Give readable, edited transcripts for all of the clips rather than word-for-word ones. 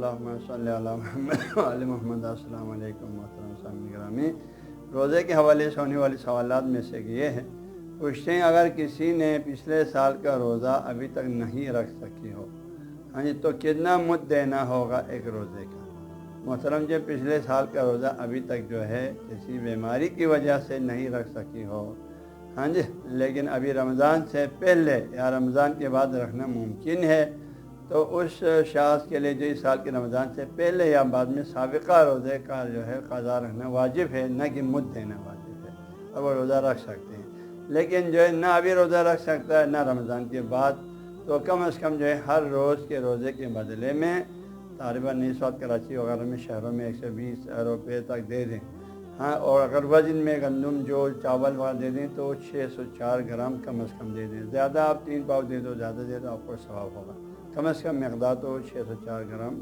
اللہم صلی علی محمد وعلی محمد۔ السلام علیکم محترم سامعین گرامی، روزے کے حوالے سے ہونے والے سوالات میں سے یہ ہے، پوچھتے ہیں اگر کسی نے پچھلے سال کا روزہ ابھی تک نہیں رکھ سکی ہو، ہاں جی، تو کتنا مد دینا ہوگا ایک روزے کا؟ محترم جی، پچھلے سال کا روزہ ابھی تک جو ہے کسی بیماری کی وجہ سے نہیں رکھ سکی ہو، ہاں جی، لیکن ابھی رمضان سے پہلے یا رمضان کے بعد رکھنا ممکن ہے، تو اس شخص کے لیے جو اس سال کے رمضان سے پہلے یا بعد میں سابقہ روزے کا جو ہے قضا رکھنا واجب ہے، نہ کہ مد دینا واجب ہے، اور وہ روزہ رکھ سکتے ہیں۔ لیکن جو ہے نہ ابھی روزہ رکھ سکتا ہے نہ رمضان کے بعد، تو کم از کم جو ہے ہر روز کے روزے کے بدلے میں تقریباً اس وقت کراچی وغیرہ میں شہروں میں 120 روپے تک دے دیں، ہاں، اور اگر وزن میں گندم جو چاول وغیرہ دے دیں تو 604 گرام کم از کم دے دیں، زیادہ آپ 3 پاؤ دے دو، زیادہ دے دو، آپ کو ثواب ہوگا، کم از کم مقدار تو 604 گرام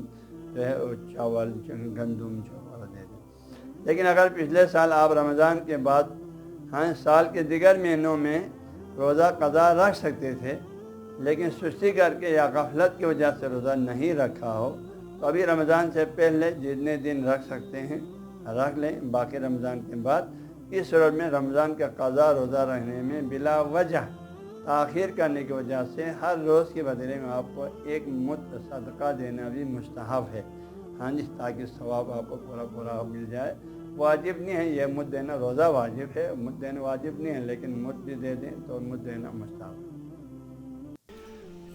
جو ہے چاول گندم جو وغیرہ دے دیں۔ لیکن اگر پچھلے سال آپ رمضان کے بعد سال کے دیگر مہینوں میں روزہ قضا رکھ سکتے تھے، لیکن سستی کر کے یا غفلت کی وجہ سے روزہ نہیں رکھا ہو، تو ابھی رمضان سے پہلے جتنے دن رکھ سکتے ہیں رکھ لیں، باقی رمضان کے بعد اس صورت میں رمضان کا قضا روزہ رکھنے میں بلا وجہ تاخیر کرنے کی وجہ سے ہر روز کے بدلے میں آپ کو ایک مد صدقہ دینا بھی مستحب ہے، ہاں جی، تاکہ ثواب آپ کو پورا مل جائے۔ واجب نہیں ہے یہ مد دینا، روزہ واجب ہے، مد دینا واجب نہیں ہے، لیکن مد بھی دے دیں تو مد دینا مستحب ہے۔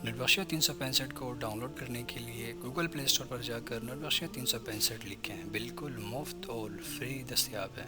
نیٹ بخشیہ 365 کو ڈاؤن لوڈ کرنے کے لیے گوگل پلے اسٹور پر جا کر نیٹ بخشیہ 365 لکھیں، بالکل مفت اور فری دستیاب ہے۔